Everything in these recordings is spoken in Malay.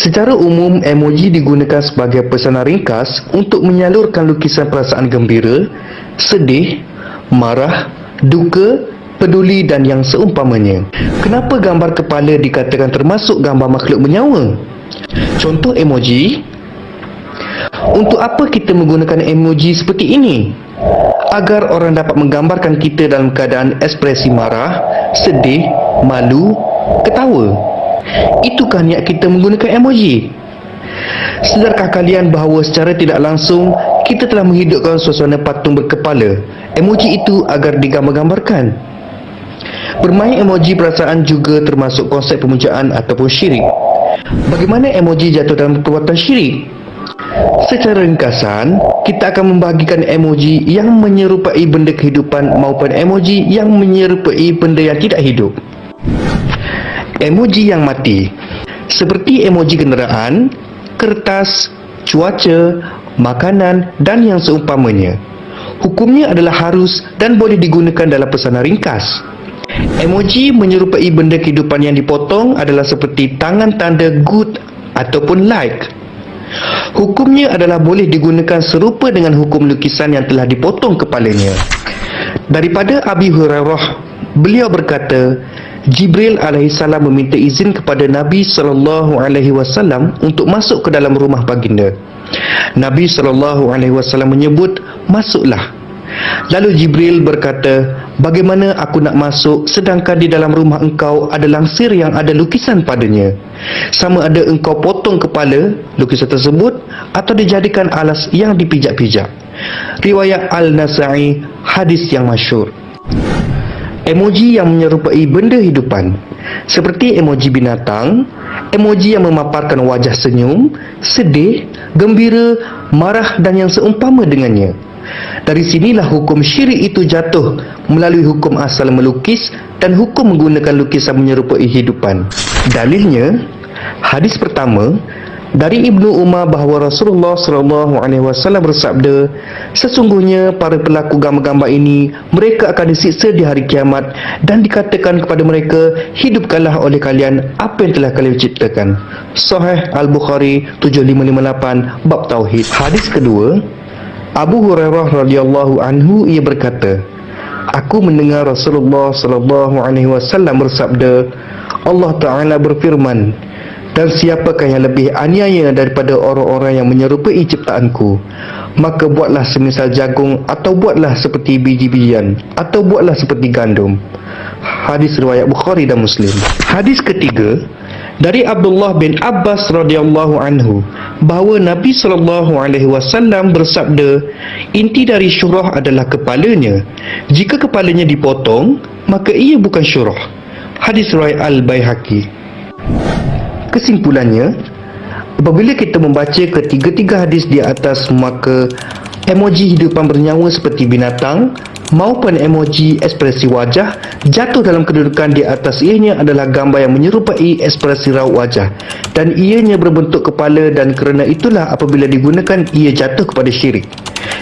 Secara umum, emoji digunakan sebagai pesanan ringkas untuk menyalurkan lukisan perasaan gembira, sedih, marah, duka, peduli dan yang seumpamanya. Kenapa gambar kepala dikatakan termasuk gambar makhluk bernyawa? Contoh emoji. Untuk apa kita menggunakan emoji seperti ini? Agar orang dapat menggambarkan kita dalam keadaan ekspresi marah, sedih, malu, ketawa. Itukah niat kita menggunakan emoji? Sedarkah kalian bahawa secara tidak langsung kita telah menghidupkan suasana patung berkepala emoji itu agar digambar-gambarkan? Bermain emoji perasaan juga termasuk konsep pemujaan ataupun syirik. Bagaimana emoji jatuh dalam perbuatan syirik? Secara ringkasan, kita akan membahagikan emoji yang menyerupai benda kehidupan maupun emoji yang menyerupai benda yang tidak hidup. Emoji yang mati, seperti emoji kenderaan, kertas, cuaca, makanan dan yang seumpamanya. Hukumnya adalah harus dan boleh digunakan dalam pesanan ringkas. Emoji menyerupai benda kehidupan yang dipotong adalah seperti tangan tanda good ataupun like. Hukumnya adalah boleh digunakan serupa dengan hukum lukisan yang telah dipotong kepalanya. Daripada Abi Hurairah, beliau berkata, Jibril alaihissalam meminta izin kepada Nabi SAW untuk masuk ke dalam rumah baginda. Nabi SAW menyebut, masuklah. Lalu Jibril berkata, bagaimana aku nak masuk sedangkan di dalam rumah engkau ada langsir yang ada lukisan padanya? Sama ada engkau potong kepala lukisan tersebut atau dijadikan alas yang dipijak-pijak. Riwayat Al-Nasa'i, hadis yang masyhur. Emoji yang menyerupai benda hidupan, seperti emoji binatang, emoji yang memaparkan wajah senyum, sedih, gembira, marah dan yang seumpama dengannya. Dari sinilah hukum syirik itu jatuh melalui hukum asal melukis dan hukum menggunakan lukisan menyerupai hidupan. Dalilnya, hadis pertama dari Ibnu Umar bahawa Rasulullah SAW bersabda, sesungguhnya para pelaku gambar-gambar ini mereka akan disiksa di hari kiamat dan dikatakan kepada mereka, hidupkanlah oleh kalian apa yang telah kalian ciptakan. Sahih Al-Bukhari 7558 bab tauhid. Hadis kedua, Abu Hurairah radhiyallahu anhu, ia berkata, aku mendengar Rasulullah SAW bersabda, Allah Ta'ala berfirman, dan siapakah yang lebih aniaya daripada orang-orang yang menyerupai ciptaanku? Maka buatlah semisal jagung, atau buatlah seperti biji-bijian, atau buatlah seperti gandum. Hadis riwayat Bukhari dan Muslim. Hadis ketiga dari Abdullah bin Abbas radhiyallahu anhu bahawa Nabi SAW bersabda, inti dari syurah adalah kepalanya. Jika kepalanya dipotong, maka ia bukan syurah. Hadis riwayat Al-Baihaqi. Kesimpulannya, apabila kita membaca ketiga-tiga hadis di atas, maka emoji hidupan bernyawa seperti binatang maupun emoji ekspresi wajah jatuh dalam kedudukan di atas ianya adalah gambar yang menyerupai ekspresi raut wajah dan ianya berbentuk kepala, dan kerana itulah apabila digunakan ia jatuh kepada syirik.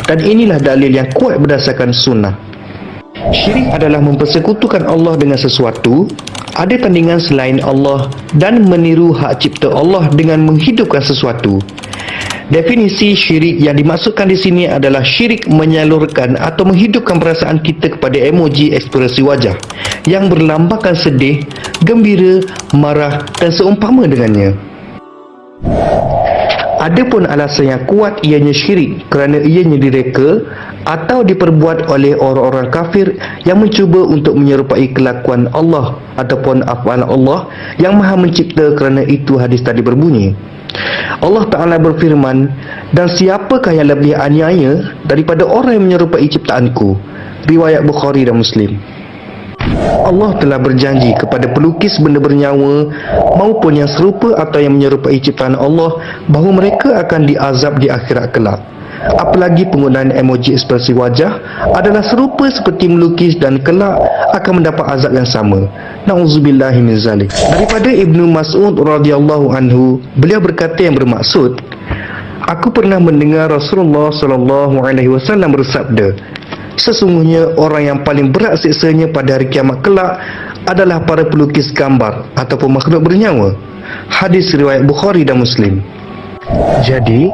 Dan inilah dalil yang kuat berdasarkan sunnah. Syirik adalah mempersekutukan Allah dengan sesuatu, ada tandingan selain Allah, dan meniru hak cipta Allah dengan menghidupkan sesuatu. Definisi syirik yang dimaksudkan di sini adalah syirik menyalurkan atau menghidupkan perasaan kita kepada emoji ekspresi wajah yang berlambangkan sedih, gembira, marah dan seumpama dengannya. Adapun alasan yang kuat ianya syirik kerana ianya direka atau diperbuat oleh orang-orang kafir yang mencuba untuk menyerupai kelakuan Allah ataupun af'al Allah yang Maha Mencipta. Kerana itu hadis tadi berbunyi, Allah Ta'ala berfirman, dan siapakah yang lebih aniaya daripada orang yang menyerupai ciptaanku? Riwayat Bukhari dan Muslim. Allah telah berjanji kepada pelukis benda bernyawa maupun yang serupa atau yang menyerupai ciptaan Allah bahawa mereka akan diazab di akhirat kelak. Apalagi penggunaan emoji ekspresi wajah adalah serupa seperti melukis dan kelak akan mendapat azab yang sama. Na'udzubillahi min zalik. Daripada Ibnu Mas'ud radhiyallahu anhu, beliau berkata yang bermaksud, aku pernah mendengar Rasulullah SAW bersabda, sesungguhnya orang yang paling berat siksanya pada hari kiamat kelak adalah para pelukis gambar ataupun makhluk bernyawa. Hadis riwayat Bukhari dan Muslim. Jadi,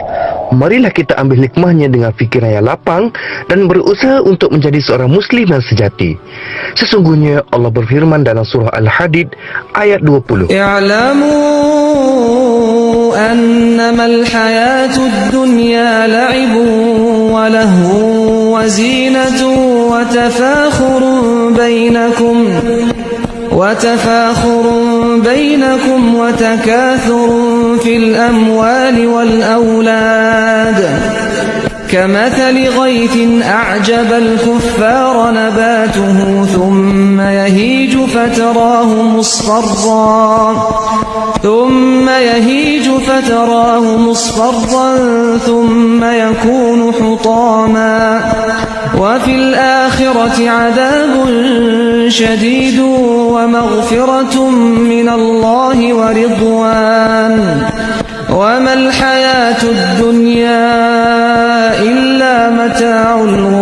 marilah kita ambil hikmahnya dengan fikiran yang lapang dan berusaha untuk menjadi seorang muslim yang sejati. Sesungguhnya Allah berfirman dalam surah Al-Hadid ayat 20. I'lamu annama al-hayatud dunya la'ibun wa lahun wa zinatun wa tafakhurun bainakum wa takathurun fil amwali wal awlad كمثل غيث أعجب الكفار نباته ثم يهيج فتراه مصفرا ثم يكون حطاما وفي الآخرة عذاب شديد ومغفرة من الله ورضوان وما الحياة الدنيا إلا متاع الغرور.